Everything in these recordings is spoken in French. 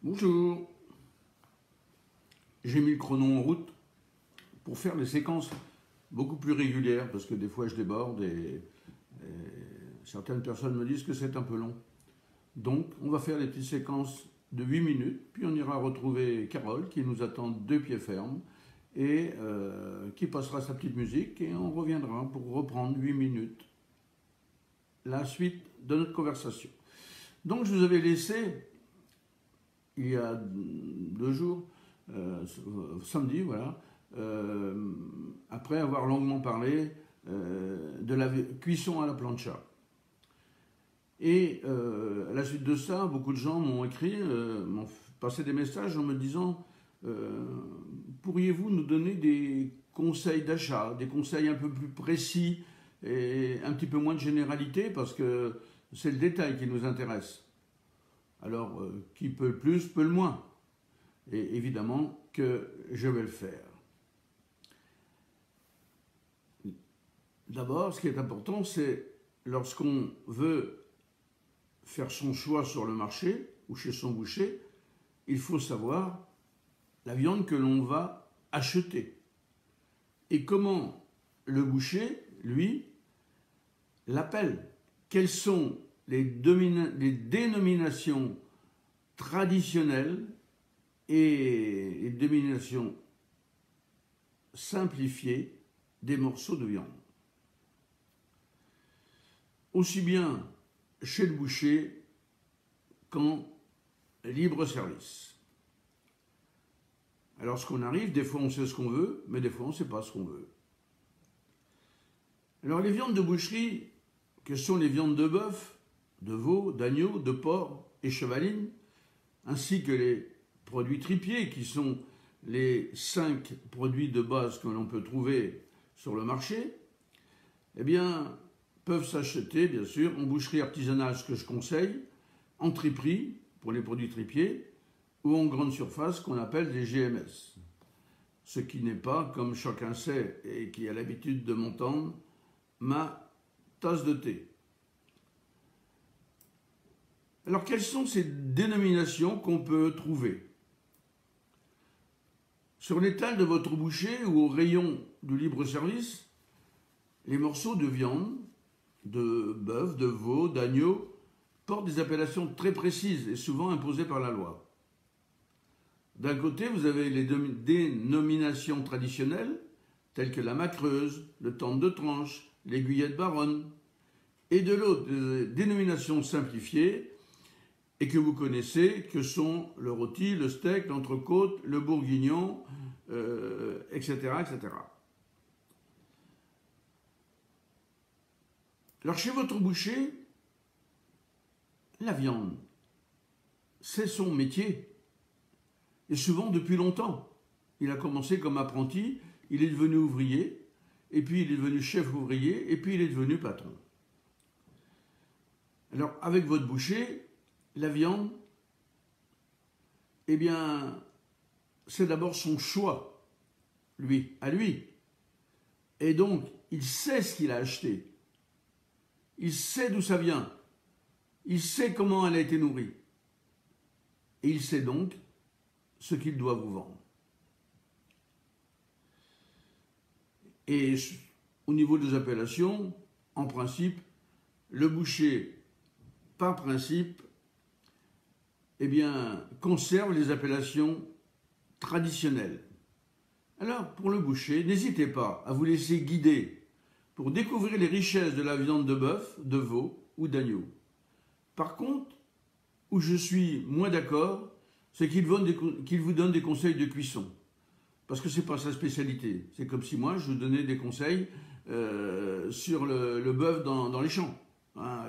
Bonjour, j'ai mis le chrono en route pour faire des séquences beaucoup plus régulières parce que des fois je déborde et certaines personnes me disent que c'est un peu long. Donc on va faire des petites séquences de 8 minutes, puis on ira retrouver Carole qui nous attend de pied ferme et qui passera sa petite musique et on reviendra pour reprendre 8 minutes la suite de notre conversation. Donc je vous avais laissé il y a 2 jours, samedi, voilà, après avoir longuement parlé de la cuisson à la plancha. Et à la suite de ça, beaucoup de gens m'ont écrit, m'ont passé des messages en me disant pourriez-vous nous donner des conseils d'achat, des conseils un peu plus précis et un petit peu moins de généralité parce que c'est le détail qui nous intéresse. Alors, qui peut le plus, peut le moins. Et évidemment que je vais le faire. D'abord, ce qui est important, c'est lorsqu'on veut faire son choix sur le marché ou chez son boucher, il faut savoir la viande que l'on va acheter. Et comment le boucher, lui, l'appelle. Quelles sont les dénominations traditionnelles et les dénominations simplifiées des morceaux de viande. Aussi bien chez le boucher qu'en libre service. Alors, lorsqu'on arrive, des fois on sait ce qu'on veut, mais des fois on ne sait pas ce qu'on veut. Alors, les viandes de boucherie, que sont les viandes de bœuf, de veau, d'agneau, de porc et chevaline, ainsi que les produits tripiers, qui sont les 5 produits de base que l'on peut trouver sur le marché, eh bien, peuvent s'acheter, bien sûr, en boucherie artisanale, ce que je conseille, en triperie, pour les produits tripiers, ou en grande surface, qu'on appelle des GMS. Ce qui n'est pas, comme chacun sait et qui a l'habitude de m'entendre, ma tasse de thé. Alors, quelles sont ces dénominations qu'on peut trouver? Sur l'étal de votre boucher ou au rayon du libre-service, les morceaux de viande, de bœuf, de veau, d'agneau, portent des appellations très précises et souvent imposées par la loi. D'un côté, vous avez les dénominations traditionnelles, telles que la macreuse, le tendre de tranche, l'aiguillette baronne, et de l'autre, des dénominations simplifiées, et que vous connaissez, que sont le rôti, le steak, l'entrecôte, le bourguignon, etc., etc. Alors chez votre boucher, la viande, c'est son métier, et souvent depuis longtemps. Il a commencé comme apprenti, il est devenu ouvrier, et puis il est devenu chef ouvrier, et puis il est devenu patron. Alors avec votre boucher, la viande, eh bien, c'est d'abord son choix, à lui. Et donc, il sait ce qu'il a acheté. Il sait d'où ça vient. Il sait comment elle a été nourrie. Et il sait donc ce qu'il doit vous vendre. Et au niveau des appellations, en principe, le boucher, par principe, eh bien, conserve les appellations traditionnelles. Alors, pour le boucher, n'hésitez pas à vous laisser guider pour découvrir les richesses de la viande de bœuf, de veau ou d'agneau. Par contre, où je suis moins d'accord, c'est qu'il vous donne des conseils de cuisson. Parce que ce n'est pas sa spécialité. C'est comme si moi, je vous donnais des conseils sur le bœuf dans les champs. Hein,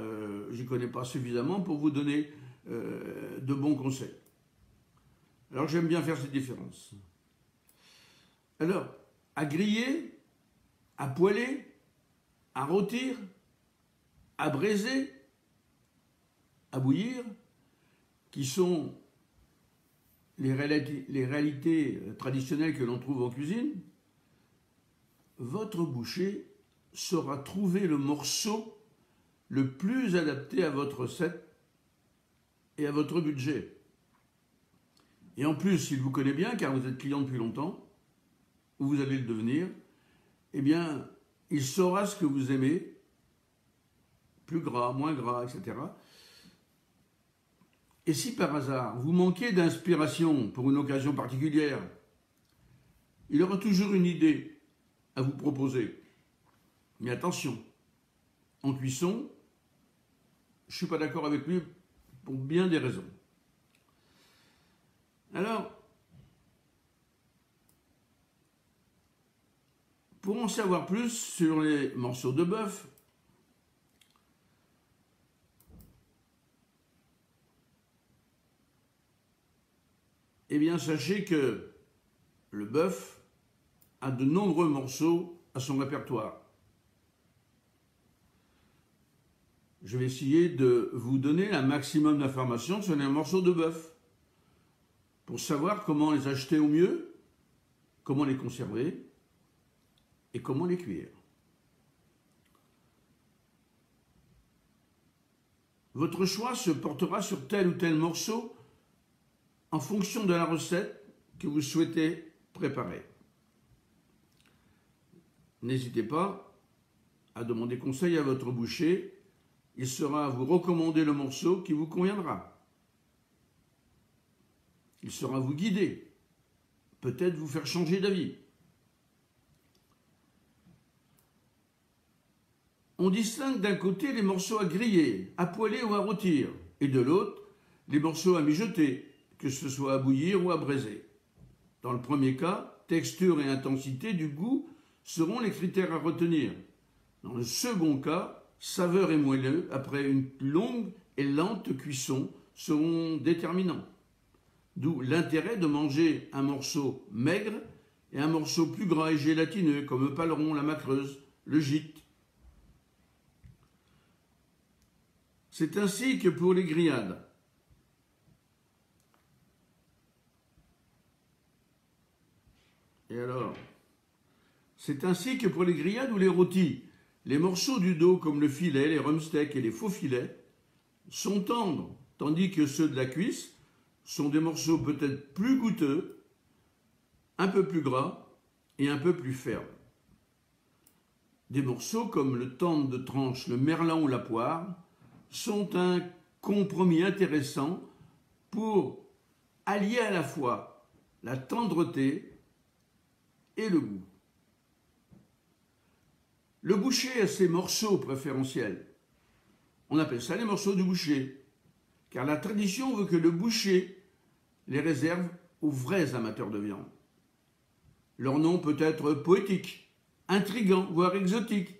je n'y connais pas suffisamment pour vous donner de bons conseils. Alors j'aime bien faire cette différence. Alors, à griller, à poêler, à rôtir, à braiser, à bouillir, qui sont les réalités traditionnelles que l'on trouve en cuisine, votre boucher saura trouver le morceau le plus adapté à votre recette et à votre budget. Et en plus, il vous connaît bien, car vous êtes client depuis longtemps, ou vous allez le devenir, eh bien, il saura ce que vous aimez, plus gras, moins gras, etc. Et si par hasard, vous manquez d'inspiration pour une occasion particulière, il aura toujours une idée à vous proposer. Mais attention, en cuisson, je ne suis pas d'accord avec lui pour bien des raisons. Alors, pour en savoir plus sur les morceaux de bœuf, eh bien, sachez que le bœuf a de nombreux morceaux à son répertoire. Je vais essayer de vous donner un maximum d'informations sur les morceaux de bœuf pour savoir comment les acheter au mieux, comment les conserver et comment les cuire. Votre choix se portera sur tel ou tel morceau en fonction de la recette que vous souhaitez préparer. N'hésitez pas à demander conseil à votre boucher. Il saura vous recommander le morceau qui vous conviendra. Il saura vous guider, peut-être vous faire changer d'avis. On distingue d'un côté les morceaux à griller, à poêler ou à rôtir, et de l'autre, les morceaux à mijoter, que ce soit à bouillir ou à braiser. Dans le premier cas, texture et intensité du goût seront les critères à retenir. Dans le second cas, saveur et moelleux, après une longue et lente cuisson, seront déterminants. D'où l'intérêt de manger un morceau maigre et un morceau plus gras et gélatineux, comme le paleron, la macreuse, le gîte. C'est ainsi que pour les grillades. Et alors, c'est ainsi que pour les grillades ou les rôtis, les morceaux du dos comme le filet, les rumsteaks et les faux filets sont tendres, tandis que ceux de la cuisse sont des morceaux peut-être plus goûteux, un peu plus gras et un peu plus fermes. Des morceaux comme le tendre de tranche, le merlan ou la poire sont un compromis intéressant pour allier à la fois la tendreté et le goût. Le boucher a ses morceaux préférentiels. On appelle ça les morceaux du boucher, car la tradition veut que le boucher les réserve aux vrais amateurs de viande. Leur nom peut être poétique, intrigant, voire exotique,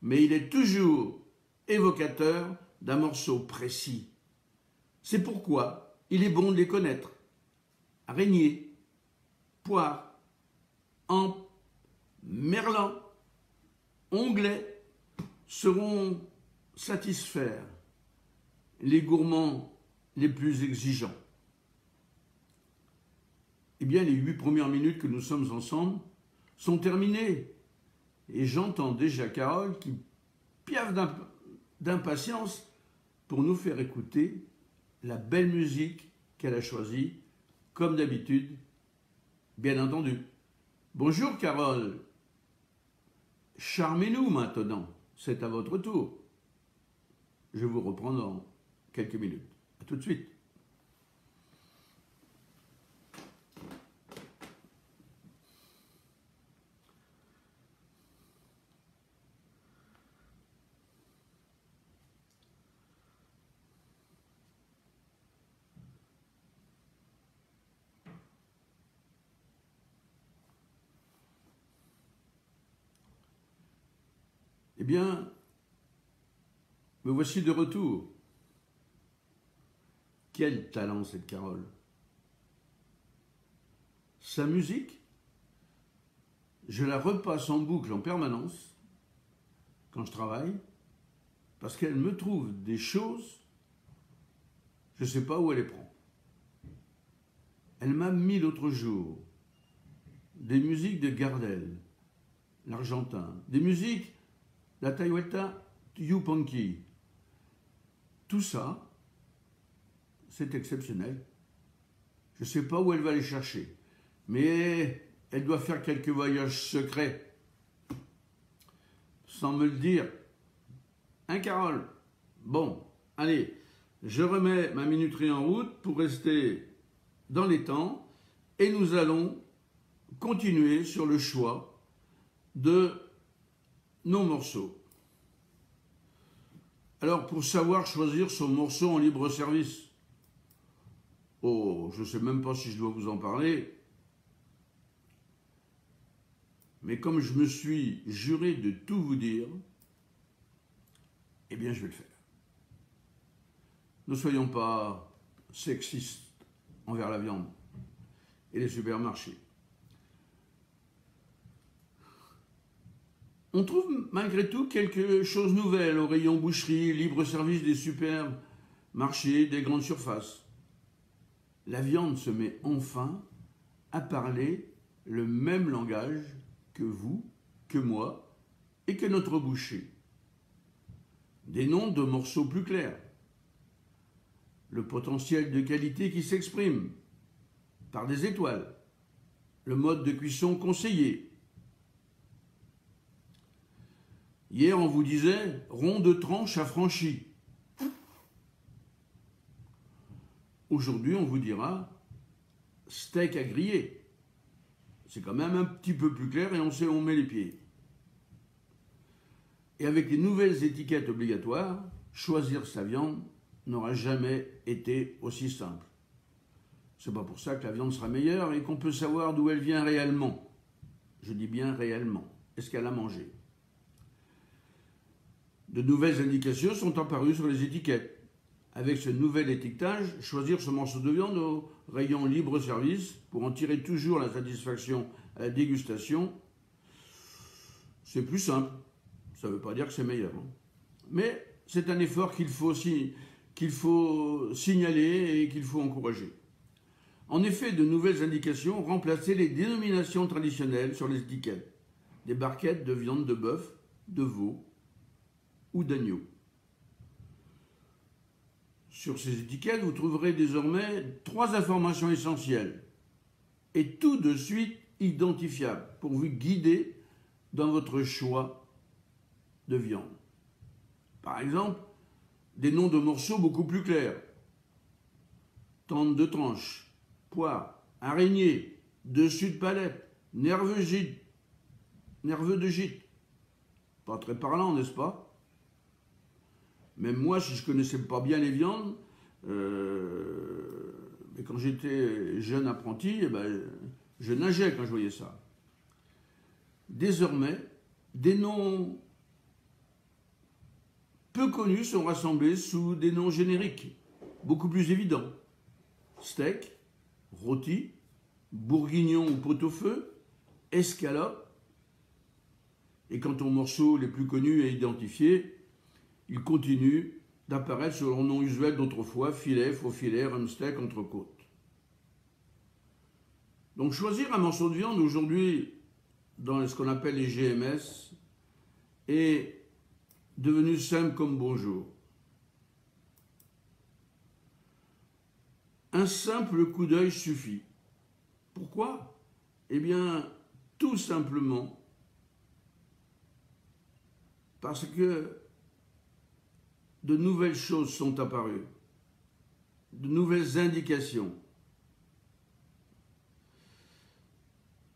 mais il est toujours évocateur d'un morceau précis. C'est pourquoi il est bon de les connaître. Araignée, poire, hampe, merlan, onglet seront satisfaire les gourmands les plus exigeants. Eh bien, les 8 premières minutes que nous sommes ensemble sont terminées. Et j'entends déjà Carole qui piaffe d'impatience pour nous faire écouter la belle musique qu'elle a choisie, comme d'habitude, bien entendu. Bonjour Carole, charmez-nous maintenant, c'est à votre tour. Je vous reprends dans quelques minutes. À tout de suite. Eh bien, me voici de retour. Quel talent cette Carole! Sa musique, je la repasse en boucle en permanence quand je travaille, parce qu'elle me trouve des choses, je ne sais pas où elle les prend. Elle m'a mis l'autre jour des musiques de Gardel, l'Argentin, des musiques la Tahuelta Yupanqui. Tout ça, c'est exceptionnel. Je ne sais pas où elle va les chercher, mais elle doit faire quelques voyages secrets, sans me le dire. Hein, Carole? Bon, allez, je remets ma minuterie en route pour rester dans les temps et nous allons continuer sur le choix de nos morceaux. Alors, pour savoir choisir son morceau en libre service, oh, je ne sais même pas si je dois vous en parler, mais comme je me suis juré de tout vous dire, eh bien je vais le faire. Ne soyons pas sexistes envers la viande et les supermarchés. On trouve malgré tout quelque chose de nouvel au rayon boucherie, libre-service des supermarchés, des grandes surfaces. La viande se met enfin à parler le même langage que vous, que moi et que notre boucher. Des noms de morceaux plus clairs. Le potentiel de qualité qui s'exprime par des étoiles. Le mode de cuisson conseillé. Hier, on vous disait rond de tranche affranchi. Aujourd'hui, on vous dira steak à griller. C'est quand même un petit peu plus clair et on sait où on met les pieds. Et avec les nouvelles étiquettes obligatoires, choisir sa viande n'aura jamais été aussi simple. C'est pas pour ça que la viande sera meilleure et qu'on peut savoir d'où elle vient réellement. Je dis bien réellement. Est-ce qu'elle a mangé? De nouvelles indications sont apparues sur les étiquettes. Avec ce nouvel étiquetage, choisir ce morceau de viande au rayon libre-service pour en tirer toujours la satisfaction à la dégustation, c'est plus simple. Ça ne veut pas dire que c'est meilleur. Mais c'est un effort qu'il faut signaler et qu'il faut encourager. En effet, de nouvelles indications ont remplacé les dénominations traditionnelles sur les étiquettes. Des barquettes de viande de bœuf, de veau ou d'agneau. Sur ces étiquettes, vous trouverez désormais 3 informations essentielles et tout de suite identifiables pour vous guider dans votre choix de viande. Par exemple, des noms de morceaux beaucoup plus clairs. Tente de tranche, poire, araignée, dessus de palette, nerveux de gîte. Pas très parlant, n'est-ce pas? Même moi, si je ne connaissais pas bien les viandes, mais quand j'étais jeune apprenti, je nageais quand je voyais ça. Désormais, des noms peu connus sont rassemblés sous des noms génériques, beaucoup plus évidents. Steak, rôti, bourguignon ou pot-au-feu, escalope. Et quant aux morceaux les plus connus et identifiés, ils continuent d'apparaître sur leur nom usuel d'autrefois, filet, faux filet, rumsteak, entrecôte. Donc choisir un morceau de viande aujourd'hui dans ce qu'on appelle les GMS est devenu simple comme bonjour. Un simple coup d'œil suffit. Pourquoi? Eh bien, tout simplement parce que de nouvelles choses sont apparues, de nouvelles indications.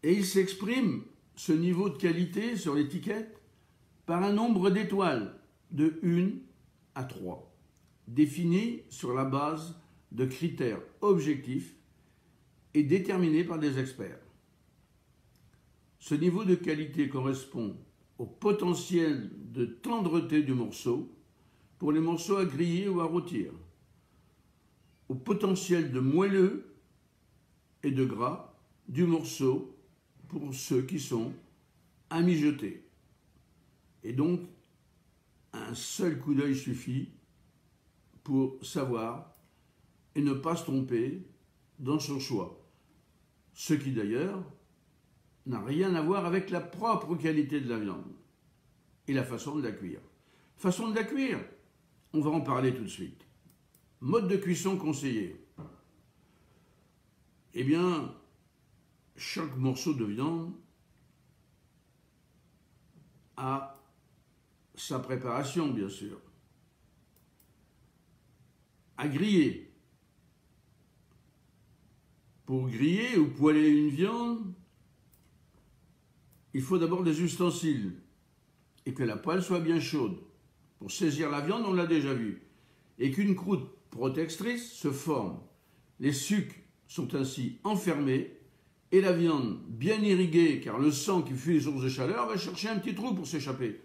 Et il s'exprime, ce niveau de qualité sur l'étiquette, par un nombre d'étoiles de 1 à 3, définis sur la base de critères objectifs et déterminés par des experts. Ce niveau de qualité correspond au potentiel de tendreté du morceau pour les morceaux à griller ou à rôtir, au potentiel de moelleux et de gras du morceau pour ceux qui sont à mijoter. Et donc, un seul coup d'œil suffit pour savoir et ne pas se tromper dans son choix. Ce qui d'ailleurs n'a rien à voir avec la propre qualité de la viande et la façon de la cuire. Façon de la cuire, on va en parler tout de suite. Mode de cuisson conseillé. eh bien, chaque morceau de viande a sa préparation, bien sûr. À griller. Pour griller ou poêler une viande, il faut d'abord des ustensiles et que la poêle soit bien chaude. Pour saisir la viande, on l'a déjà vu. Et qu'une croûte protectrice se forme. Les sucs sont ainsi enfermés et la viande bien irriguée, car le sang qui fuit les sources de chaleur va chercher un petit trou pour s'échapper.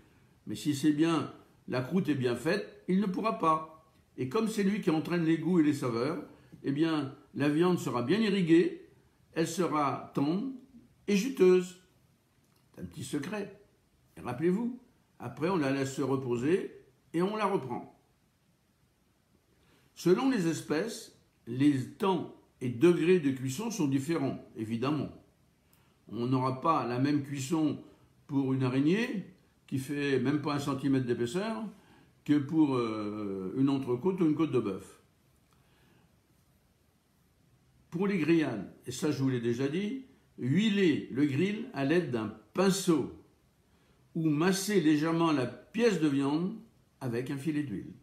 Mais si c'est bien, la croûte est bien faite, il ne pourra pas. Et comme c'est lui qui entraîne les goûts et les saveurs, eh bien, la viande sera bien irriguée, elle sera tendre et juteuse. C'est un petit secret. Et rappelez-vous, après on la laisse se reposer et on la reprend. Selon les espèces, les temps et degrés de cuisson sont différents, évidemment. On n'aura pas la même cuisson pour une araignée, qui fait même pas 1 centimètre d'épaisseur, que pour une entrecôte ou une côte de bœuf. Pour les grillades, et ça je vous l'ai déjà dit, huilez le grill à l'aide d'un pinceau ou massez légèrement la pièce de viande avec un filet d'huile.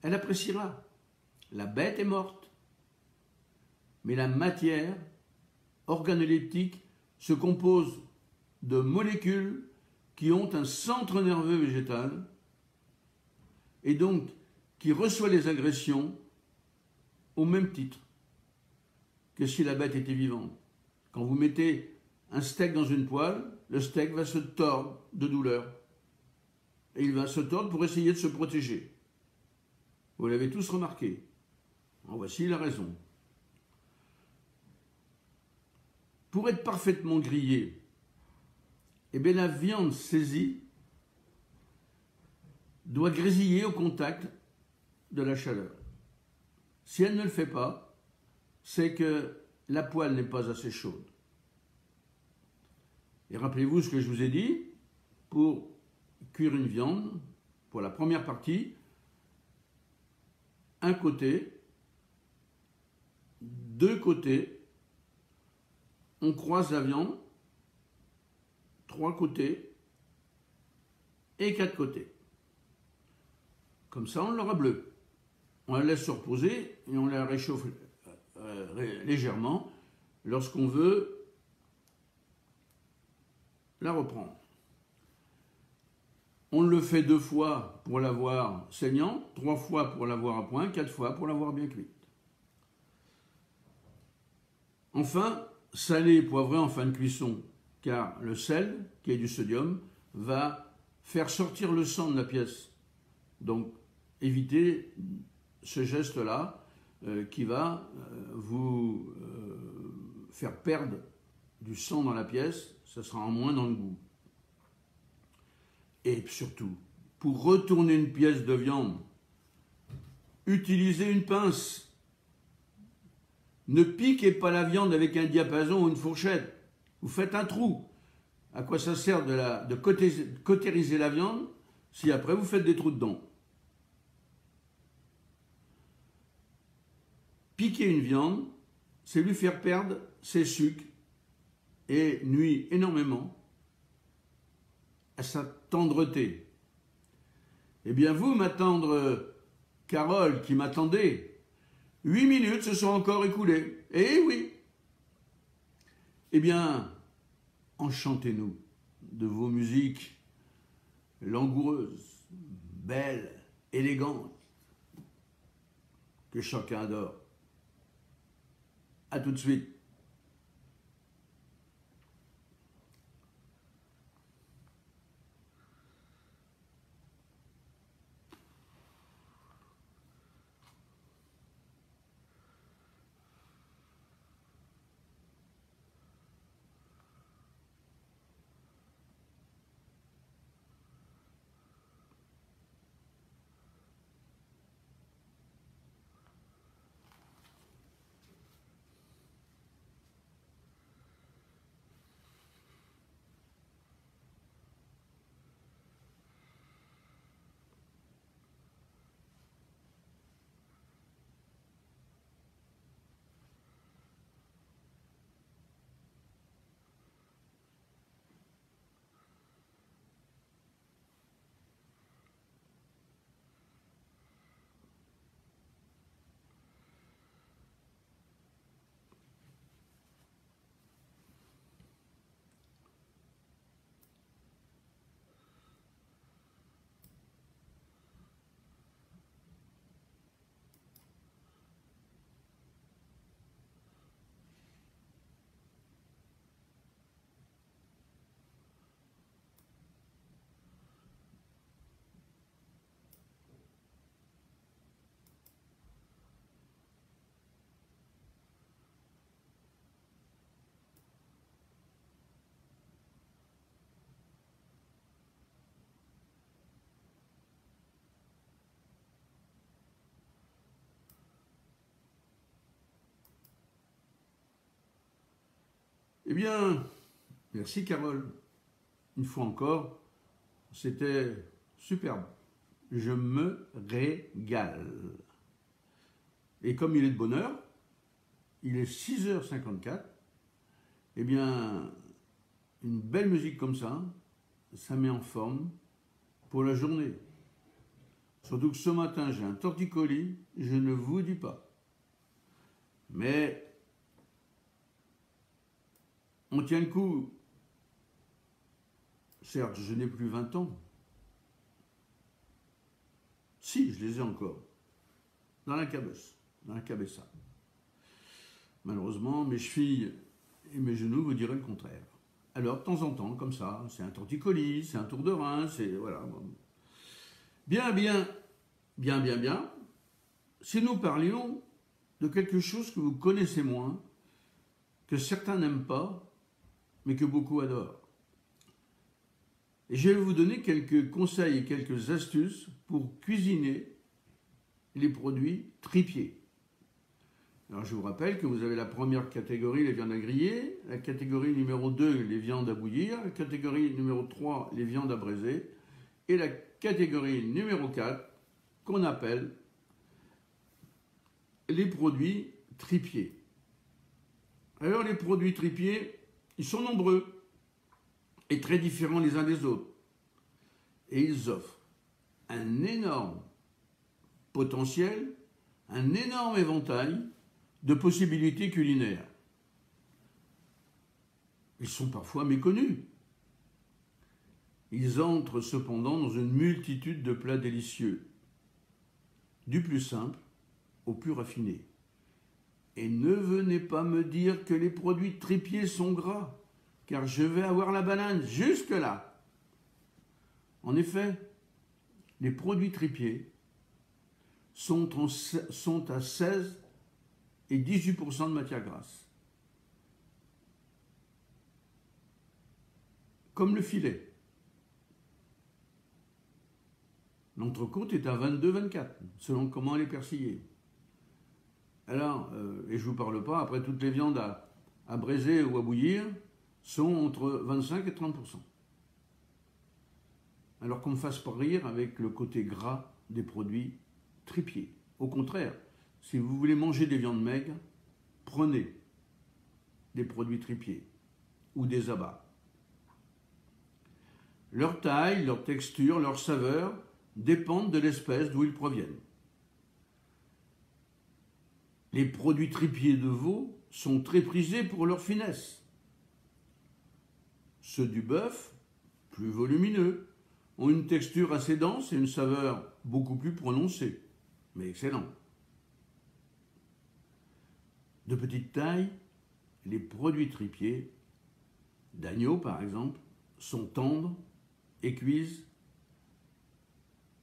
Elle appréciera. La bête est morte. Mais la matière organoleptique se compose de molécules qui ont un centre nerveux végétal et donc qui reçoit les agressions au même titre que si la bête était vivante. Quand vous mettez un steak dans une poêle, le steak va se tordre de douleur. Et il va se tordre pour essayer de se protéger. Vous l'avez tous remarqué. En voici la raison. Pour être parfaitement grillée, eh bien la viande saisie doit grésiller au contact de la chaleur. Si elle ne le fait pas, c'est que la poêle n'est pas assez chaude. Et rappelez-vous ce que je vous ai dit, pour cuire une viande, pour la première partie, un côté, 2 côtés, on croise la viande, 3 côtés et 4 côtés. Comme ça, on l'aura bleue. On la laisse se reposer et on la réchauffe légèrement lorsqu'on veut la reprendre. On le fait 2 fois pour l'avoir saignante, 3 fois pour l'avoir à point, 4 fois pour l'avoir bien cuite. Enfin, saler et poivrer en fin de cuisson, car le sel, qui est du sodium, va faire sortir le sang de la pièce. Donc, évitez ce geste-là qui va vous faire perdre du sang dans la pièce, ça sera en moins dans le goût. Et surtout, pour retourner une pièce de viande, utilisez une pince. Ne piquez pas la viande avec un diapason ou une fourchette. Vous faites un trou. À quoi ça sert de cautériser la viande si après vous faites des trous dedans? Piquer une viande, c'est lui faire perdre ses sucres et nuit énormément à sa tendreté. Eh bien vous, ma tendre Carole, qui m'attendez, 8 minutes se sont encore écoulées. Eh oui! Eh bien, enchantez-nous de vos musiques langoureuses, belles, élégantes, que chacun adore. À tout de suite. Eh bien, merci Carole. Une fois encore, c'était superbe. Je me régale. Et comme il est de bonne heure, il est 6h54, eh bien, une belle musique comme ça met en forme pour la journée. Surtout que ce matin, j'ai un torticolis, je ne vous dis pas. Mais on tient le coup. Certes, je n'ai plus 20 ans. Si, je les ai encore. Dans la cabosse, dans la cabessa. Malheureusement, mes chevilles et mes genoux vous diraient le contraire. Alors, de temps en temps, comme ça, c'est un torticolis, c'est un tour de rein, c'est... voilà. Bien. Si nous parlions de quelque chose que vous connaissez moins, que certains n'aiment pas, mais que beaucoup adorent. Et je vais vous donner quelques conseils et quelques astuces pour cuisiner les produits tripiers. Alors je vous rappelle que vous avez la première catégorie, les viandes à griller, la catégorie numéro 2, les viandes à bouillir, la catégorie numéro 3, les viandes à braiser, et la catégorie numéro 4, qu'on appelle les produits tripiers. Alors les produits tripiers, ils sont nombreux et très différents les uns des autres. Et ils offrent un énorme potentiel, un énorme éventail de possibilités culinaires. Ils sont parfois méconnus. Ils entrent cependant dans une multitude de plats délicieux, du plus simple au plus raffiné. Et ne venez pas me dire que les produits tripiers sont gras, car je vais avoir la banane jusque-là. En effet, les produits tripiers sont à 16 et 18% de matière grasse. Comme le filet. L'entrecôte est à 22-24, selon comment elle est persillée. Alors, et je ne vous parle pas, après toutes les viandes à braiser ou à bouillir sont entre 25 et 30%. Alors qu'on me fasse pas rire avec le côté gras des produits tripiers. Au contraire, si vous voulez manger des viandes maigres, prenez des produits tripiers ou des abats. Leur taille, leur texture, leur saveur dépendent de l'espèce d'où ils proviennent. Les produits tripiers de veau sont très prisés pour leur finesse. Ceux du bœuf, plus volumineux, ont une texture assez dense et une saveur beaucoup plus prononcée, mais excellent. De petite taille, les produits tripiers, d'agneau par exemple, sont tendres et cuisent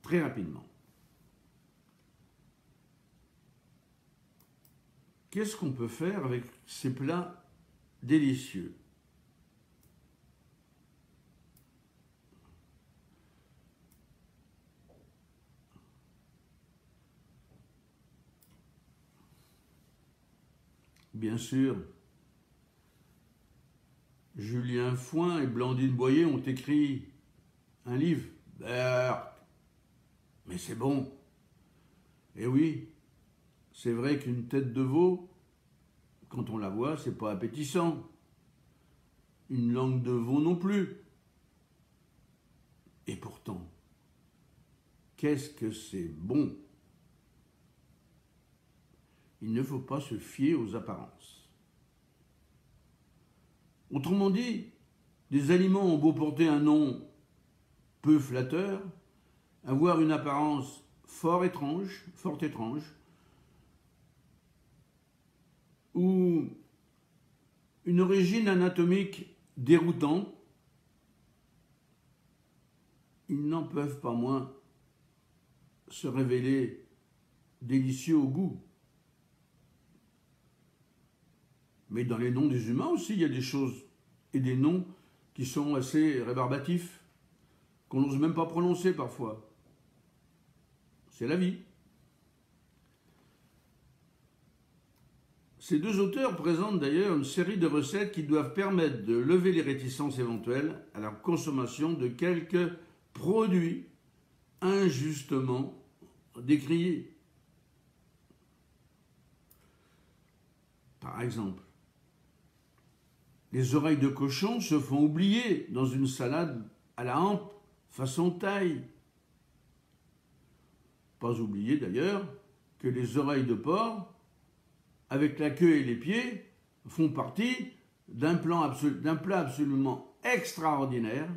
très rapidement. Qu'est-ce qu'on peut faire avec ces plats délicieux ? Bien sûr, Julien Fouin et Blandine Boyer ont écrit un livre. Mais c'est bon. Et oui, c'est vrai qu'une tête de veau, quand on la voit, c'est pas appétissant. Une langue de veau non plus. Et pourtant, qu'est-ce que c'est bon! Il ne faut pas se fier aux apparences. Autrement dit, des aliments ont beau porter un nom peu flatteur, avoir une apparence fort étrange, ou une origine anatomique déroutante, ils n'en peuvent pas moins se révéler délicieux au goût. Mais dans les noms des humains aussi, il y a des choses et des noms qui sont assez rébarbatifs, qu'on n'ose même pas prononcer parfois. C'est la vie. Ces deux auteurs présentent d'ailleurs une série de recettes qui doivent permettre de lever les réticences éventuelles à la consommation de quelques produits injustement décriés. Par exemple, les oreilles de cochon se font oublier dans une salade à la hampe façon thaï. Pas oublier d'ailleurs que les oreilles de porc, avec la queue et les pieds, font partie d'un plat absolument extraordinaire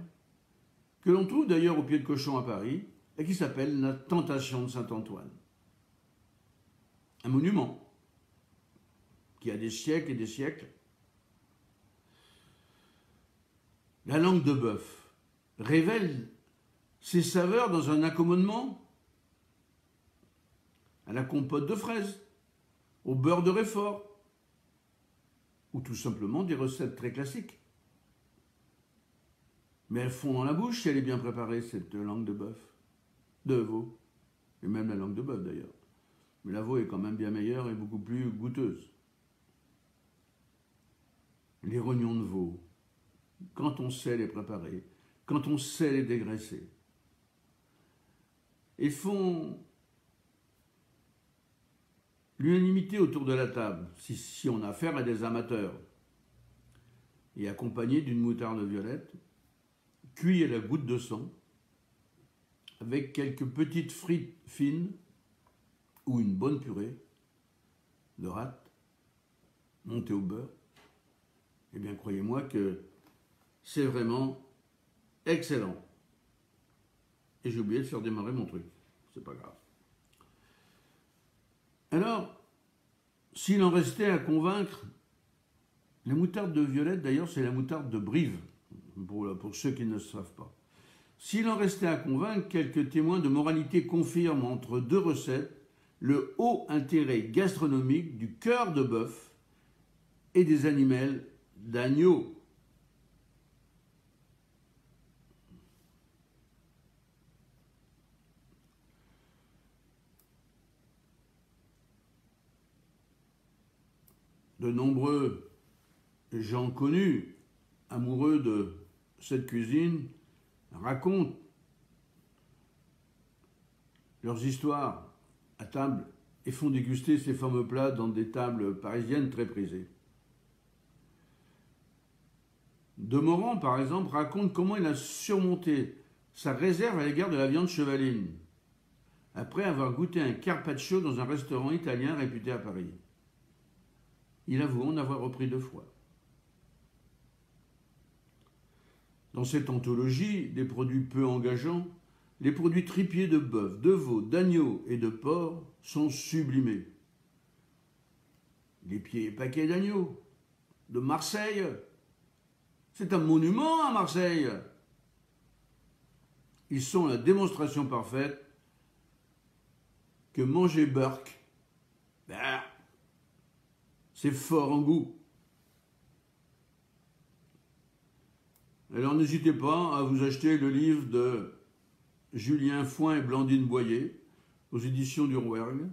que l'on trouve d'ailleurs au pied de cochon à Paris et qui s'appelle la Tentation de Saint-Antoine. Un monument qui a des siècles et des siècles. La langue de bœuf révèle ses saveurs dans un accommodement à la compote de fraises, au beurre de réfort, ou tout simplement des recettes très classiques. Mais elles font dans la bouche si elle est bien préparée, cette langue de bœuf, de veau, et même la langue de bœuf d'ailleurs. Mais la veau est quand même bien meilleure et beaucoup plus goûteuse. Les rognons de veau, quand on sait les préparer, quand on sait les dégraisser, ils font l'unanimité autour de la table, si on a affaire à des amateurs, et accompagné d'une moutarde violette, cuit à la goutte de sang, avec quelques petites frites fines ou une bonne purée de rate montée au beurre. Eh bien, croyez-moi que c'est vraiment excellent. Et j'ai oublié de faire démarrer mon truc. C'est pas grave. Alors, s'il en restait à convaincre, la moutarde de violette, d'ailleurs, c'est la moutarde de Brive, pour ceux qui ne le savent pas. S'il en restait à convaincre, quelques témoins de moralité confirment entre deux recettes le haut intérêt gastronomique du cœur de bœuf et des animaux d'agneau. De nombreux gens connus, amoureux de cette cuisine, racontent leurs histoires à table et font déguster ces fameux plats dans des tables parisiennes très prisées. Demorand, par exemple, raconte comment il a surmonté sa réserve à l'égard de la viande chevaline, après avoir goûté un carpaccio dans un restaurant italien réputé à Paris. Il avoue en avoir repris 2 fois. Dans cette anthologie des produits peu engageants, les produits tripiers de bœuf, de veau, d'agneau et de porc sont sublimés. Les pieds paquets d'agneau, de Marseille. C'est un monument à Marseille. Ils sont la démonstration parfaite que manger Burke, c'est fort en goût. Alors n'hésitez pas à vous acheter le livre de Julien Foin et Blandine Boyer aux éditions du Rouergue.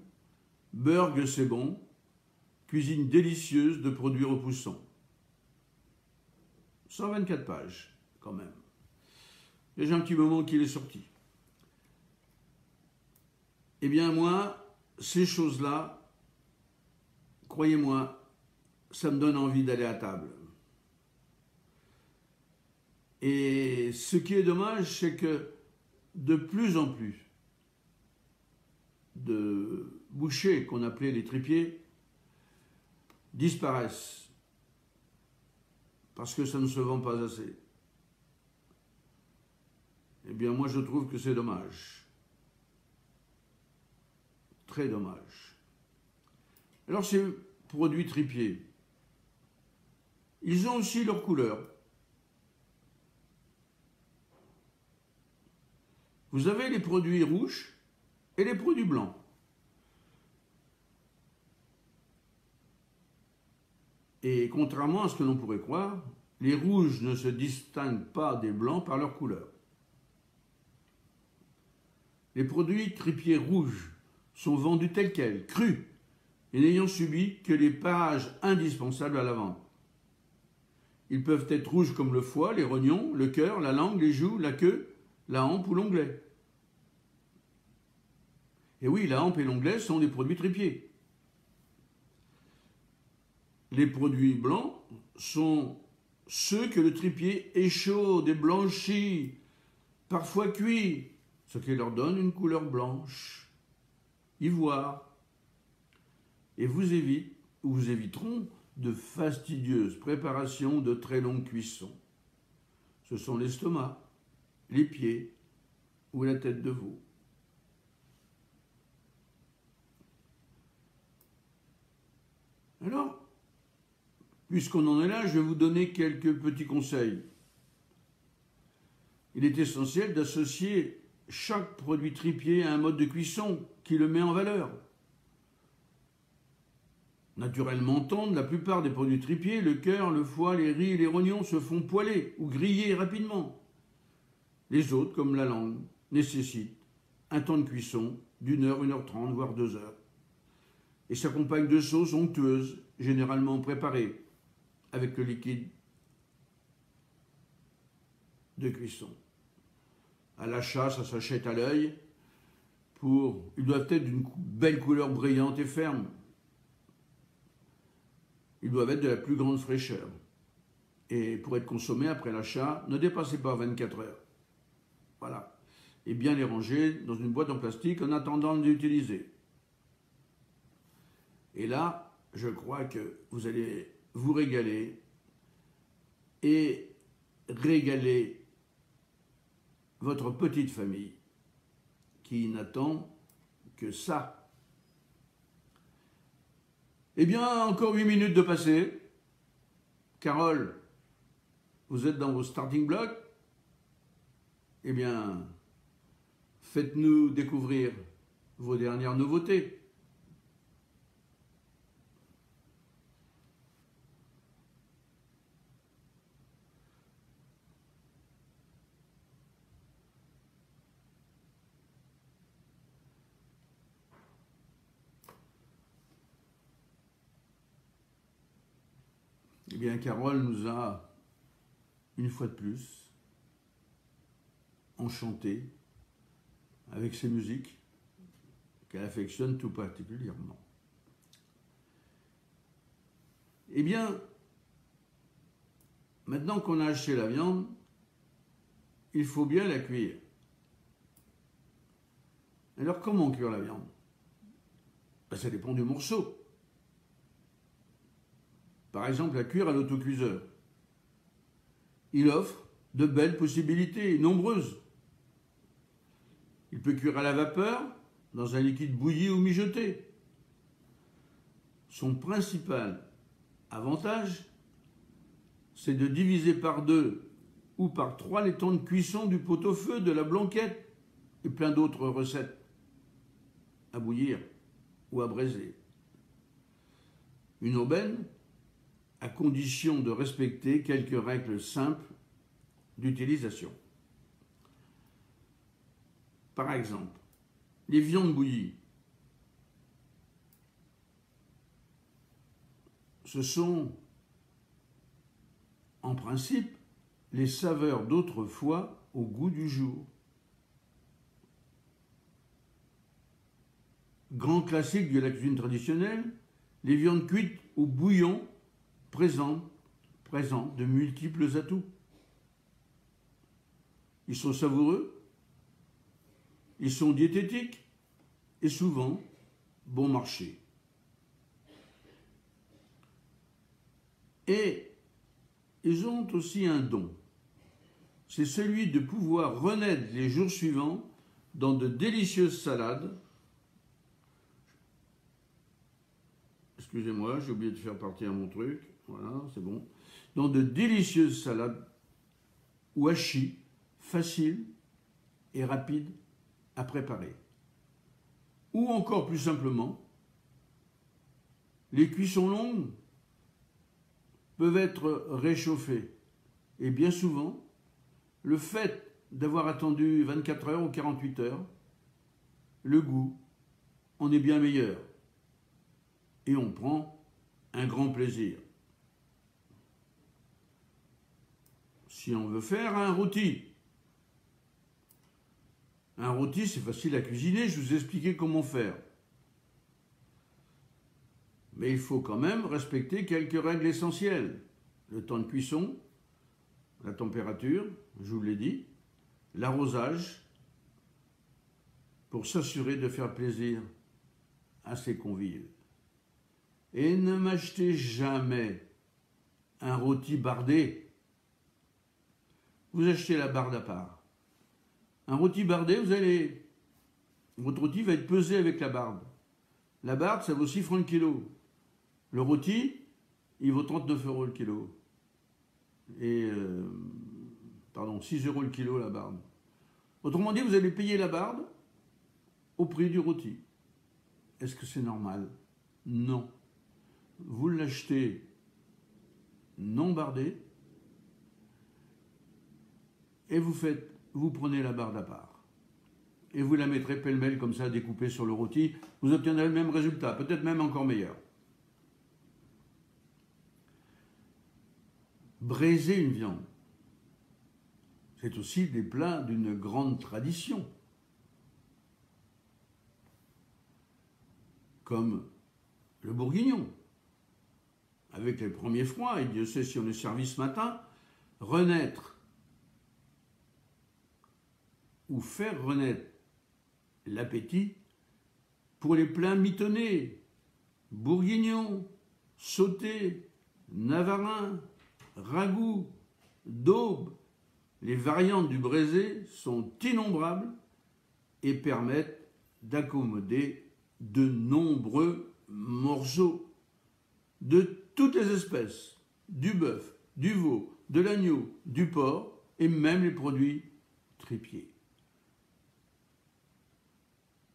Burgue, c'est bon. Cuisine délicieuse de produits repoussants. 124 pages, quand même. Déjà un petit moment qu'il est sorti. Eh bien moi, ces choses-là, croyez-moi, ça me donne envie d'aller à table. Et ce qui est dommage, c'est que de plus en plus de bouchers qu'on appelait les tripiers disparaissent parce que ça ne se vend pas assez. Eh bien moi je trouve que c'est dommage. Très dommage. Alors ces produits tripiers, ils ont aussi leur couleur. Vous avez les produits rouges et les produits blancs. Et contrairement à ce que l'on pourrait croire, les rouges ne se distinguent pas des blancs par leur couleur. Les produits tripiers rouges sont vendus tels quels, crus, et n'ayant subi que les parages indispensables à la vente. Ils peuvent être rouges comme le foie, les rognons, le cœur, la langue, les joues, la queue, la hampe ou l'onglet. Et oui, la hampe et l'onglet sont des produits tripiers. Les produits blancs sont ceux que le tripier échaude et blanchit, parfois cuit, ce qui leur donne une couleur blanche, ivoire, et vous éviteront de fastidieuses préparations de très longue cuisson. Ce sont l'estomac, les pieds ou la tête de veau. Alors, puisqu'on en est là, je vais vous donner quelques petits conseils. Il est essentiel d'associer chaque produit tripier à un mode de cuisson qui le met en valeur. Naturellement tendre, la plupart des produits tripiers, le cœur, le foie, les riz et les rognons se font poêler ou griller rapidement. Les autres, comme la langue, nécessitent un temps de cuisson d'1 heure, 1h30, voire 2 heures. Et s'accompagnent de sauces onctueuses, généralement préparées, avec le liquide de cuisson. À l'achat, ça s'achète à l'œil. Ils doivent être d'une belle couleur brillante et ferme. Ils doivent être de la plus grande fraîcheur. Et pour être consommés après l'achat, ne dépassez pas 24 heures. Voilà. Et bien les ranger dans une boîte en plastique en attendant de les utiliser. Et là, je crois que vous allez vous régaler et régaler votre petite famille qui n'attend que ça. Eh bien, encore 8 minutes de passé. Carole, vous êtes dans vos starting blocks. Eh bien, faites-nous découvrir vos dernières nouveautés. Eh bien, Carole nous a, une fois de plus, enchanté avec ses musiques qu'elle affectionne tout particulièrement. Eh bien, maintenant qu'on a acheté la viande, il faut bien la cuire. Alors, comment cuire la viande? Ben, ça dépend du morceau. Par exemple, la cuire à l'autocuiseur. Il offre de belles possibilités, nombreuses. Il peut cuire à la vapeur, dans un liquide bouilli ou mijoté. Son principal avantage, c'est de diviser par 2 ou par 3 les temps de cuisson du pot-au-feu, de la blanquette et plein d'autres recettes à bouillir ou à braiser. Une aubaine, à condition de respecter quelques règles simples d'utilisation. Par exemple, les viandes bouillies. Ce sont, en principe, les saveurs d'autrefois au goût du jour. Grand classique de la cuisine traditionnelle, les viandes cuites au bouillon présentent de multiples atouts. Ils sont savoureux, ils sont diététiques et souvent bon marché. Et ils ont aussi un don, c'est celui de pouvoir renaître les jours suivants dans de délicieuses salades. Excusez-moi, j'ai oublié de faire partir mon truc. Voilà, c'est bon. Dans de délicieuses salades ou hachis, faciles et rapides à préparer. Ou encore plus simplement, les cuissons longues peuvent être réchauffées. Et bien souvent, le fait d'avoir attendu 24 heures ou 48 heures, le goût en est bien meilleur. et on prend un grand plaisir. Si on veut faire un rôti c'est facile à cuisiner, je vous ai expliqué comment faire. Mais il faut quand même respecter quelques règles essentielles. Le temps de cuisson, la température, je vous l'ai dit, l'arrosage, pour s'assurer de faire plaisir à ses convives. Et ne m'achetez jamais un rôti bardé. Vous achetez la barde à part. Un rôti bardé, votre rôti va être pesé avec la barde. La barde, ça vaut 6 francs le kilo. Le rôti, il vaut 39 € le kilo. Et, 6 € le kilo la barde. Autrement dit, vous allez payer la barde au prix du rôti. Est-ce que c'est normal? Non. Vous l'achetez non bardé et vous prenez la barde à part. Et vous la mettrez pêle-mêle comme ça, découpée sur le rôti. Vous obtiendrez le même résultat, peut-être même encore meilleur. Braiser une viande, c'est aussi des plats d'une grande tradition. Comme le bourguignon, avec les premiers froids, et Dieu sait si on est servi ce matin, renaître ou faire renaître l'appétit pour les plats mitonnés, bourguignon, sauté, navarin, ragoût, daube. Les variantes du braisé sont innombrables et permettent d'accommoder de nombreux morceaux de toutes les espèces, du bœuf, du veau, de l'agneau, du porc et même les produits tripiers.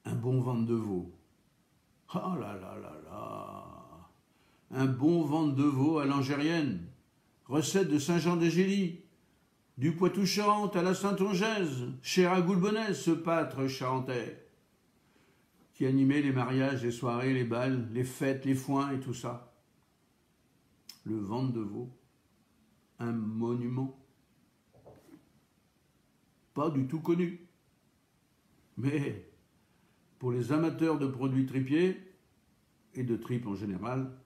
Un bon ventre de veau. Oh là là là là. Un bon ventre de veau à l'angérienne. Recette de Saint-Jean-de-Gély. Du Poitou-Charentes à la Saintongeaise, chez Ragoulbonnaise, ce pâtre charentais, qui animait les mariages, les soirées, les bals, les fêtes, les foins et tout ça. Le ventre de veau, un monument. Pas du tout connu. Mais pour les amateurs de produits tripiers, et de tripes en général,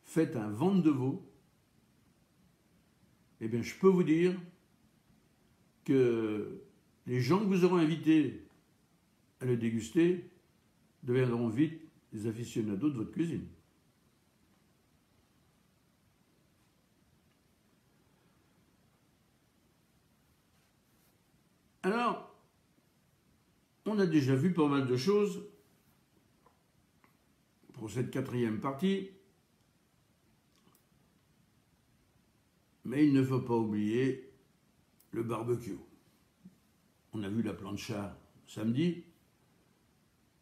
faites un ventre de veau. Eh bien, je peux vous dire que les gens que vous aurez invités à le déguster deviendront vite des aficionados de votre cuisine. Alors, on a déjà vu pas mal de choses pour cette 4e partie, mais il ne faut pas oublier le barbecue. On a vu la plancha samedi,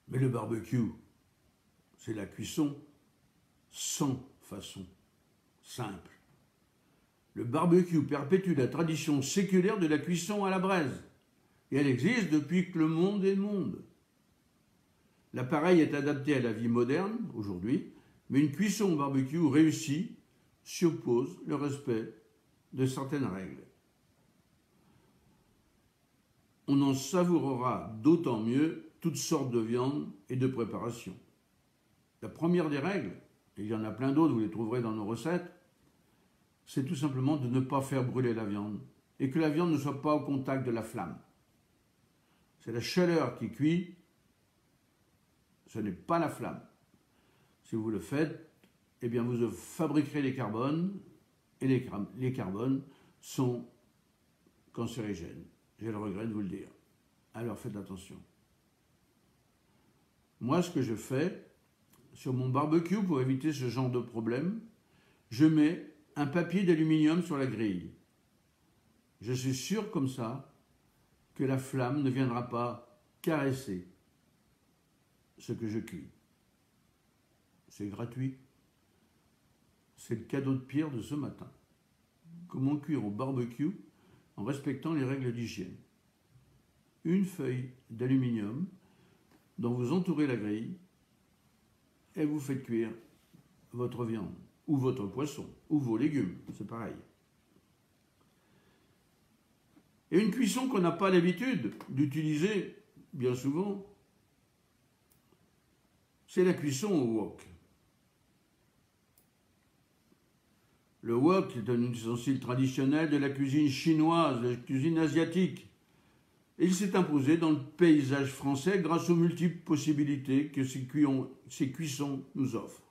mais le barbecue, c'est la cuisson sans façon, simple. Le barbecue perpétue la tradition séculaire de la cuisson à la braise, et elle existe depuis que le monde est monde. L'appareil est adapté à la vie moderne, aujourd'hui, mais une cuisson au barbecue réussie suppose le respect de certaines règles. On en savourera d'autant mieux toutes sortes de viandes et de préparations. La première des règles, et il y en a plein d'autres, vous les trouverez dans nos recettes, c'est tout simplement de ne pas faire brûler la viande et que la viande ne soit pas au contact de la flamme. C'est la chaleur qui cuit, ce n'est pas la flamme. Si vous le faites, eh bien vous fabriquerez les carbones, et les carbones sont cancérigènes. J'ai le regret de vous le dire. Alors faites attention. Moi, ce que je fais sur mon barbecue pour éviter ce genre de problème, je mets un papier d'aluminium sur la grille. Je suis sûr comme ça que la flamme ne viendra pas caresser ce que je cuis. C'est gratuit. C'est le cadeau de Pierre de ce matin. Comment cuire au barbecue en respectant les règles d'hygiène. Une feuille d'aluminium dont vous entourez la grille et vous faites cuire votre viande, ou votre poisson, ou vos légumes, c'est pareil. Et une cuisson qu'on n'a pas l'habitude d'utiliser bien souvent, c'est la cuisson au wok. Le wok est un ustensile traditionnel de la cuisine chinoise, de la cuisine asiatique. Et il s'est imposé dans le paysage français grâce aux multiples possibilités que ces cuissons nous offrent.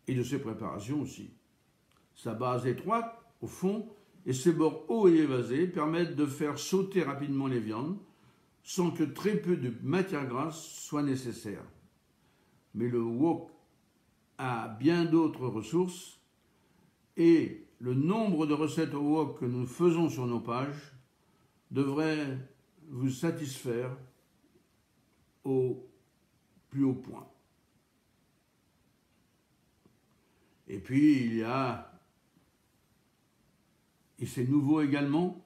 Et de ses préparations aussi. Sa base étroite, au fond, et ses bords hauts et évasés permettent de faire sauter rapidement les viandes sans que très peu de matière grasse soit nécessaire. Mais le wok a bien d'autres ressources et le nombre de recettes au wok que nous faisons sur nos pages devrait vous satisfaire au plus haut point. Et puis il y a, et c'est nouveau également,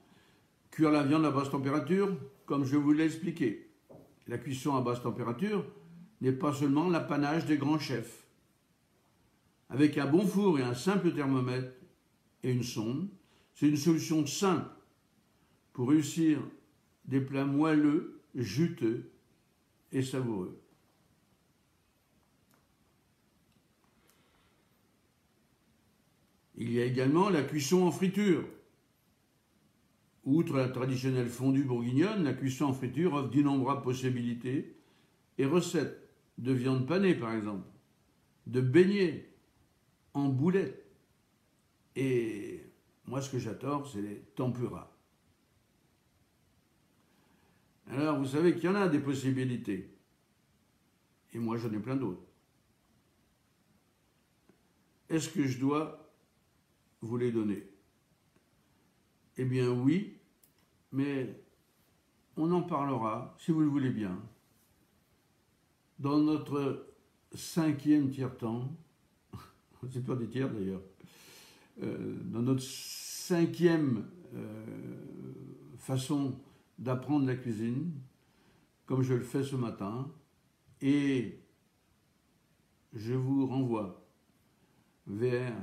cuire la viande à basse température, comme je vous l'ai expliqué. La cuisson à basse température n'est pas seulement l'apanage des grands chefs. Avec un bon four et un simple thermomètre et une sonde, c'est une solution simple pour réussir des plats moelleux, juteux et savoureux. Il y a également la cuisson en friture. Outre la traditionnelle fondue bourguignonne, la cuisson en friture offre d'innombrables possibilités et recettes de viande panée par exemple, de beignets en boulettes. Et moi ce que j'adore, c'est les tempuras. Alors vous savez qu'il y en a des possibilités. Et moi j'en ai plein d'autres. Est-ce que je dois vous les donner? Eh bien oui, mais on en parlera, si vous le voulez bien, dans notre 5e tiers-temps, c'est pas des tiers d'ailleurs, dans notre 5e façon d'apprendre la cuisine, comme je le fais ce matin, et je vous renvoie vers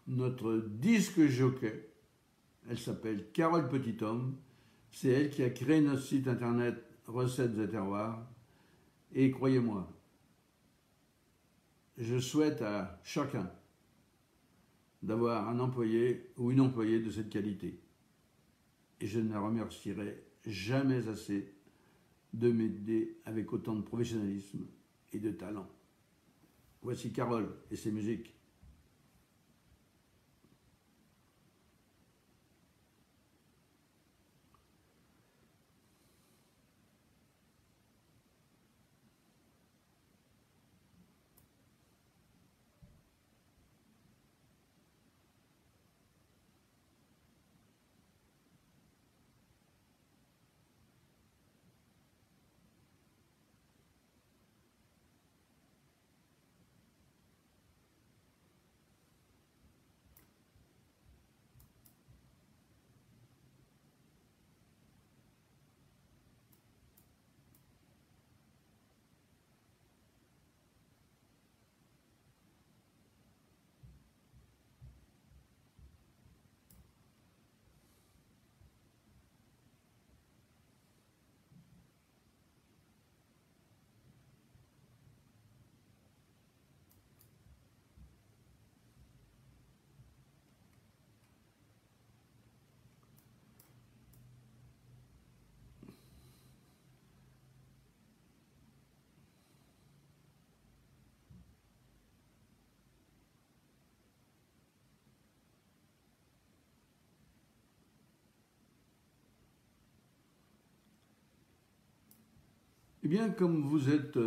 notre disque jockey. Elle s'appelle Carole Petithomme. C'est elle qui a créé notre site internet Recettes et Terroirs. Et croyez-moi, je souhaite à chacun d'avoir un employé ou une employée de cette qualité. Et je ne la remercierai jamais assez de m'aider avec autant de professionnalisme et de talent. Voici Carole et ses musiques. Eh bien, comme vous êtes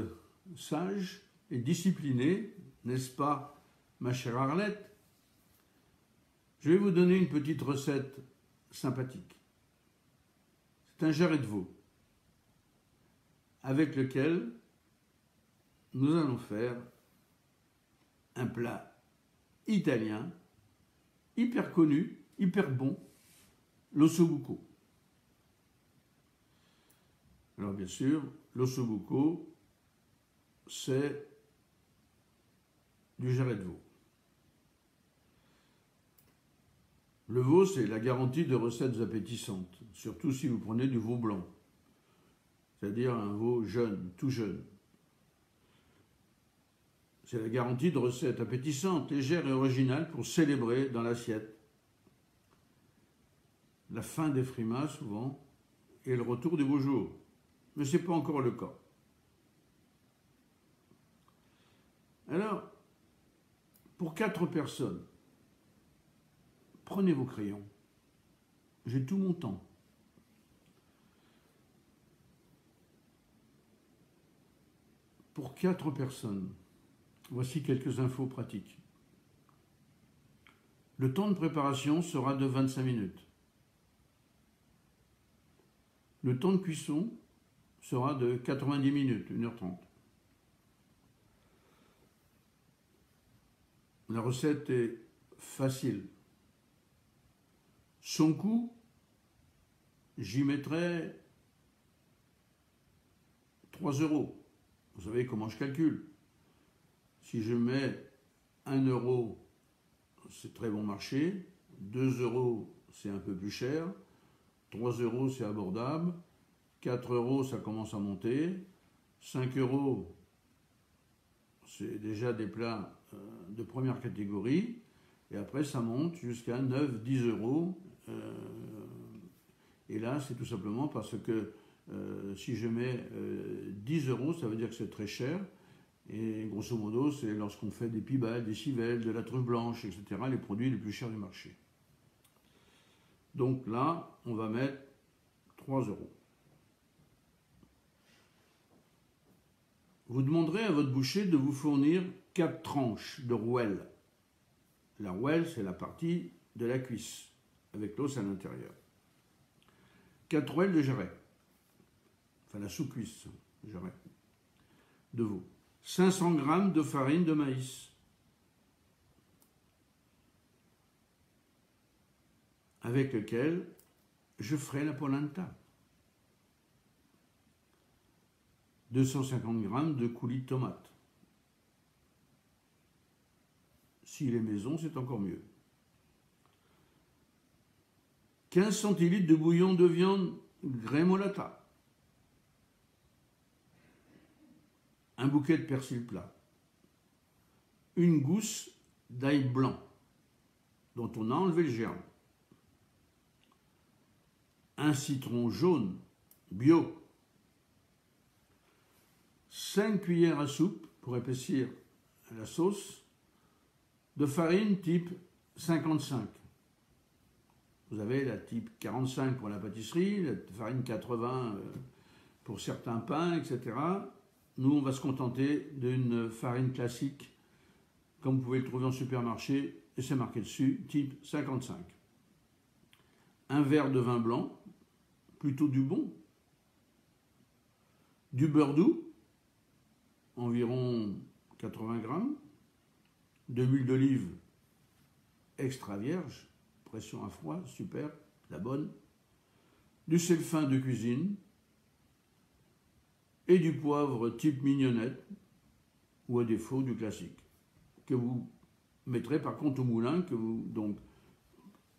sage et discipliné, n'est-ce pas, ma chère Arlette, je vais vous donner une petite recette sympathique. C'est un jarret de veau avec lequel nous allons faire un plat italien hyper connu, hyper bon, l'ossobuco. Alors bien sûr, l'ossobuco, c'est du jarret de veau. Le veau, c'est la garantie de recettes appétissantes, surtout si vous prenez du veau blanc, c'est-à-dire un veau jeune, tout jeune. C'est la garantie de recettes appétissantes, légères et originales pour célébrer dans l'assiette la fin des frimas souvent et le retour des beaux jours. Mais ce n'est pas encore le cas. Alors, pour 4 personnes, prenez vos crayons. J'ai tout mon temps. Pour 4 personnes, voici quelques infos pratiques. Le temps de préparation sera de 25 minutes. Le temps de cuisson sera de 90 minutes, 1h30. La recette est facile. Son coût, j'y mettrai 3 €. Vous savez comment je calcule. Si je mets 1 €, c'est très bon marché. 2 €, c'est un peu plus cher. 3 €, c'est abordable. 4 €, ça commence à monter. 5 €, c'est déjà des plats de première catégorie. Et après, ça monte jusqu'à 9, 10 €. Et là, c'est tout simplement parce que si je mets 10 €, ça veut dire que c'est très cher. Et grosso modo, c'est lorsqu'on fait des pibales, des civelles, de la truffe blanche, etc., les produits les plus chers du marché. Donc là, on va mettre 3 €. Vous demanderez à votre boucher de vous fournir 4 tranches de rouelle. La rouelle, c'est la partie de la cuisse, avec l'os à l'intérieur. 4 rouelles de jarret, enfin la sous-cuisse, jarret, de veau. 500 g de farine de maïs, avec lequel je ferai la polenta. 250 g de coulis de tomates. S'il est maison, c'est encore mieux. 15 centilitres de bouillon de viande grémolata. Un bouquet de persil plat. Une gousse d'ail blanc, dont on a enlevé le germe. Un citron jaune, bio. 5 cuillères à soupe pour épaissir la sauce de farine type 55. Vous avez la type 45 pour la pâtisserie, la farine 80 pour certains pains, etc. Nous, on va se contenter d'une farine classique, comme vous pouvez le trouver en supermarché, et c'est marqué dessus, type 55. Un verre de vin blanc, plutôt du bon. Du beurre doux, environ 80 g. De l'huile d'olive extra vierge, pression à froid, super, la bonne. Du sel fin de cuisine et du poivre type mignonnette ou à défaut du classique que vous mettrez par contre au moulin, donc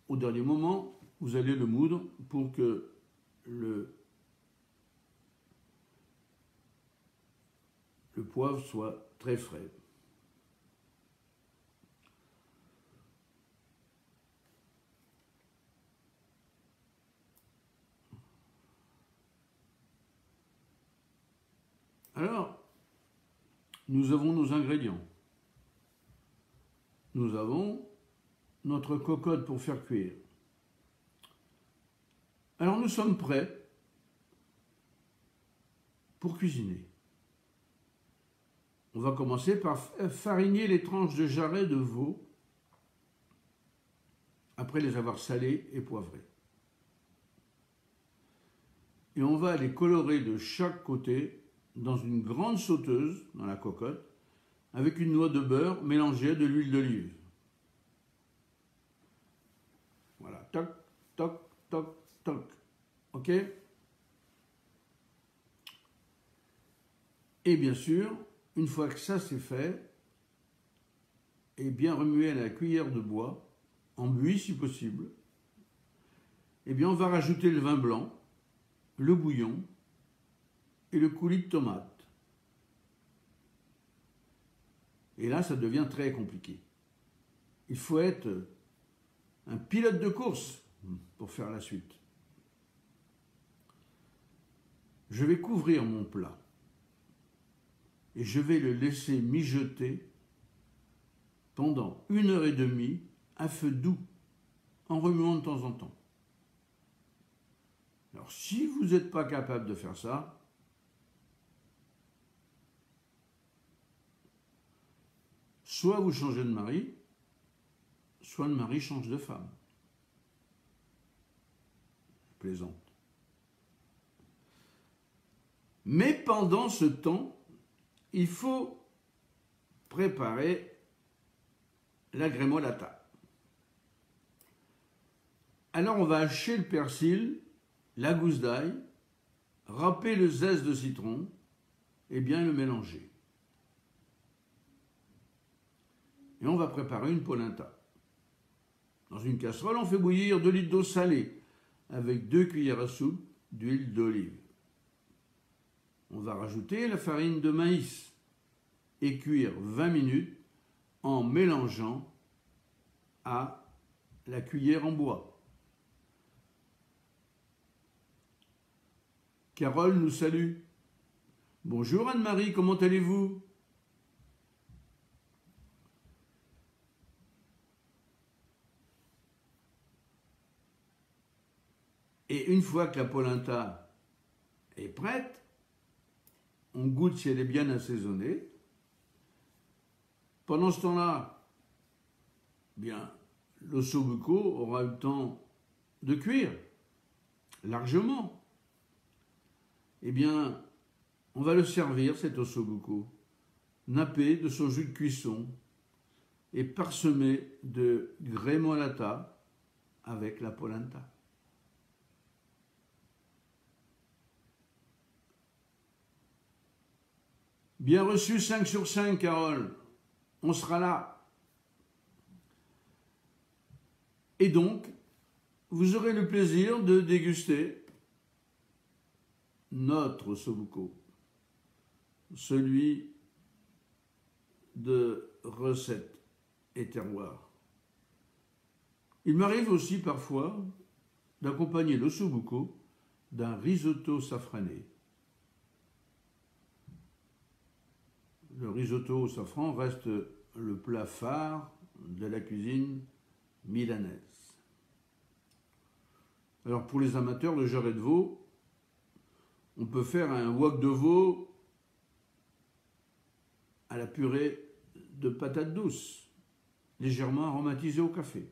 au dernier moment vous allez le moudre pour que le poivre soit très frais. Alors, nous avons nos ingrédients. Nous avons notre cocotte pour faire cuire. Alors, nous sommes prêts pour cuisiner. On va commencer par fariner les tranches de jarret de veau après les avoir salées et poivrées. Et on va les colorer de chaque côté dans une grande sauteuse, dans la cocotte, avec une noix de beurre mélangée à de l'huile d'olive. Voilà, toc, toc, toc, toc. OK? Et bien sûr, une fois que ça c'est fait, et bien remuer à la cuillère de bois, en buis si possible, eh bien on va rajouter le vin blanc, le bouillon et le coulis de tomate. Et là, ça devient très compliqué. Il faut être un pilote de course pour faire la suite. Je vais couvrir mon plat et je vais le laisser mijoter pendant 1h30 à feu doux, en remuant de temps en temps. Alors, si vous n'êtes pas capable de faire ça, soit vous changez de mari, soit le mari change de femme. Je plaisante. Mais pendant ce temps, il faut préparer la grémolata. Alors on va hacher le persil, la gousse d'ail, râper le zeste de citron et bien le mélanger. Et on va préparer une polenta. Dans une casserole, on fait bouillir 2 litres d'eau salée avec 2 cuillères à soupe d'huile d'olive. On va rajouter la farine de maïs et cuire 20 minutes en mélangeant à la cuillère en bois. Carole nous salue. Bonjour Anne-Marie, comment allez-vous? Et une fois que la polenta est prête, on goûte si elle est bien assaisonnée. Pendant ce temps-là, bien, l'ossobuco aura eu le temps de cuire largement. Eh bien, on va le servir, cet ossobuco, nappé de son jus de cuisson et parsemé de grémolata avec la polenta. Bien reçu 5 sur 5, Carole. On sera là. Et donc, vous aurez le plaisir de déguster notre ossobuco, celui de recettes et terroirs. Il m'arrive aussi parfois d'accompagner l'ossobuco d'un risotto safrané. Le risotto au safran reste le plat phare de la cuisine milanaise. Alors pour les amateurs de jarret de veau, on peut faire un wok de veau à la purée de patates douces, légèrement aromatisé au café.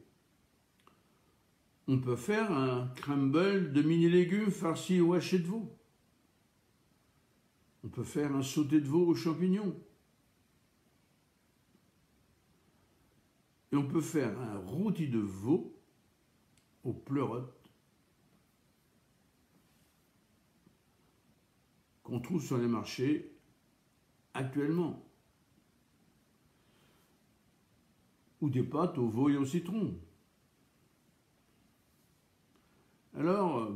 On peut faire un crumble de mini-légumes farcis au haché de veau. On peut faire un sauté de veau aux champignons. Et on peut faire un rôti de veau aux pleurotes qu'on trouve sur les marchés actuellement. Ou des pâtes au veau et au citron. Alors,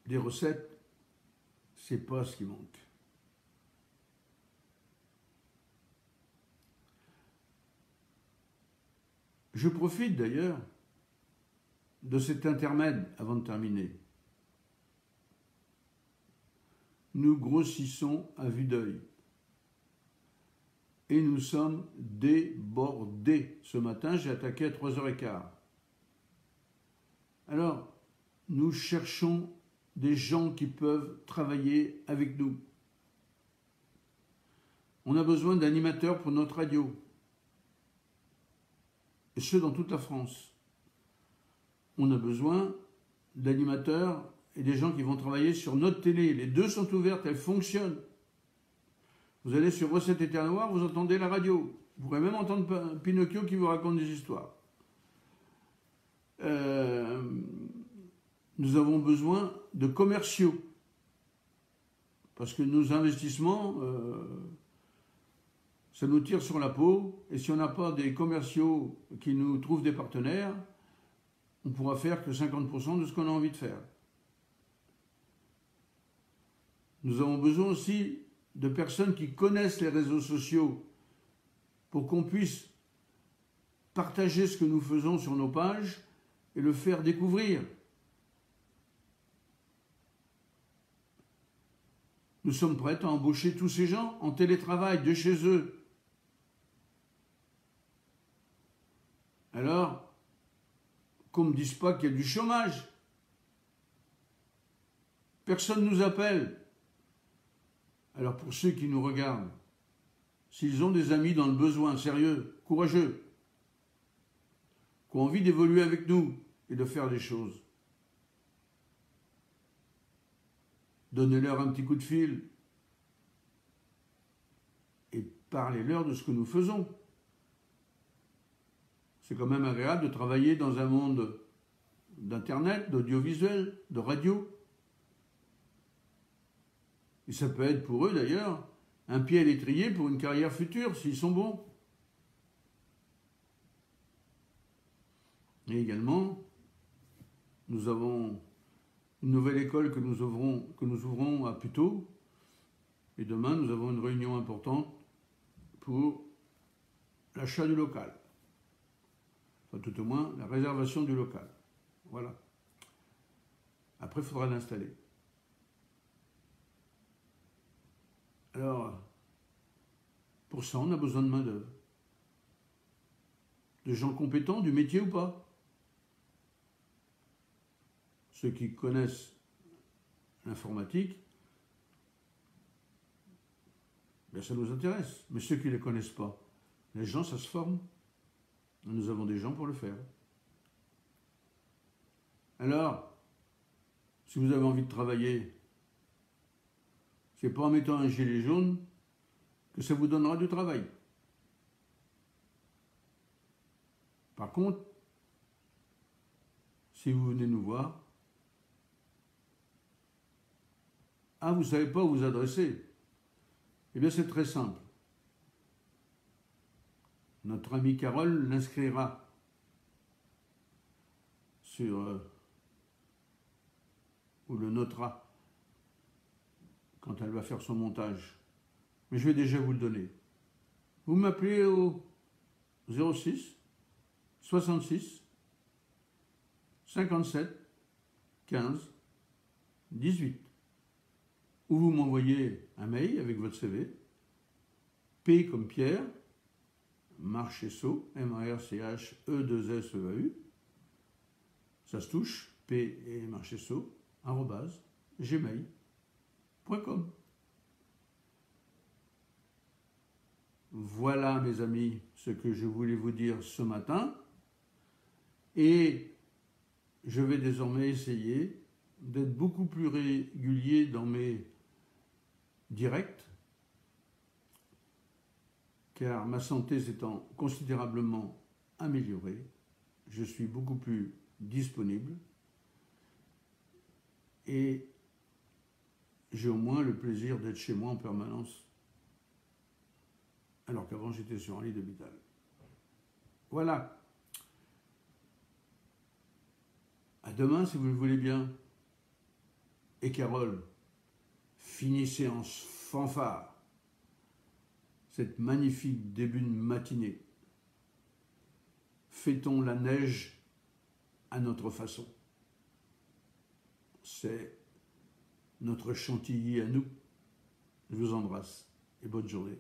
des recettes, c'est pas ce qui manque. Je profite d'ailleurs de cet intermède avant de terminer. Nous grossissons à vue d'œil. Et nous sommes débordés. Ce matin, j'ai attaqué à 3h15. Alors, nous cherchons des gens qui peuvent travailler avec nous. On a besoin d'animateurs pour notre radio. Et ce, dans toute la France. On a besoin d'animateurs et des gens qui vont travailler sur notre télé. Les deux sont ouvertes, elles fonctionnent. Vous allez sur Recettes et Terroirs, vous entendez la radio. Vous pourrez même entendre Pinocchio qui vous raconte des histoires. Nous avons besoin de commerciaux. Parce que nos investissements, ça nous tire sur la peau, et si on n'a pas des commerciaux qui nous trouvent des partenaires, on ne pourra faire que 50% de ce qu'on a envie de faire. Nous avons besoin aussi de personnes qui connaissent les réseaux sociaux pour qu'on puisse partager ce que nous faisons sur nos pages et le faire découvrir. Nous sommes prêts à embaucher tous ces gens en télétravail de chez eux. Alors, qu'on ne me dise pas qu'il y a du chômage. Personne ne nous appelle. Alors pour ceux qui nous regardent, s'ils ont des amis dans le besoin, sérieux, courageux, qui ont envie d'évoluer avec nous et de faire des choses, donnez-leur un petit coup de fil et parlez-leur de ce que nous faisons. C'est quand même agréable de travailler dans un monde d'Internet, d'audiovisuel, de radio. Et ça peut être pour eux d'ailleurs un pied à l'étrier pour une carrière future s'ils sont bons. Et également, nous avons une nouvelle école que nous ouvrons à Puteaux. Et demain, nous avons une réunion importante pour l'achat du local. Enfin, tout au moins, la réservation du local. Voilà. Après, il faudra l'installer. Alors, pour ça, on a besoin de main-d'œuvre. De gens compétents du métier ou pas. Ceux qui connaissent l'informatique, bien ça nous intéresse. Mais ceux qui ne les connaissent pas, les gens, ça se forme. Nous avons des gens pour le faire. Alors, si vous avez envie de travailler, c'est pas en mettant un gilet jaune que ça vous donnera du travail. Par contre, si vous venez nous voir, vous ne savez pas où vous adresser. Eh bien, c'est très simple. Notre amie Carole l'inscrira sur... ou le notera quand elle va faire son montage. Mais je vais déjà vous le donner. Vous m'appelez au 06 66 57 15 18. Ou vous m'envoyez un mail avec votre CV, P comme Pierre, Marcheseau, M-A-R-C-H-E-2-S-E-A-U, ça se touche, P et Marcheseau, @gmail.com. Voilà, mes amis, ce que je voulais vous dire ce matin. Et je vais désormais essayer d'être beaucoup plus régulier dans mes directs, car ma santé s'étant considérablement améliorée, je suis beaucoup plus disponible et j'ai au moins le plaisir d'être chez moi en permanence, alors qu'avant j'étais sur un lit d'hôpital. Voilà. À demain si vous le voulez bien. Et Carole, finissez en fanfare cette magnifique début de matinée. Fêtons la neige à notre façon. C'est notre chantilly à nous. Je vous embrasse et bonne journée.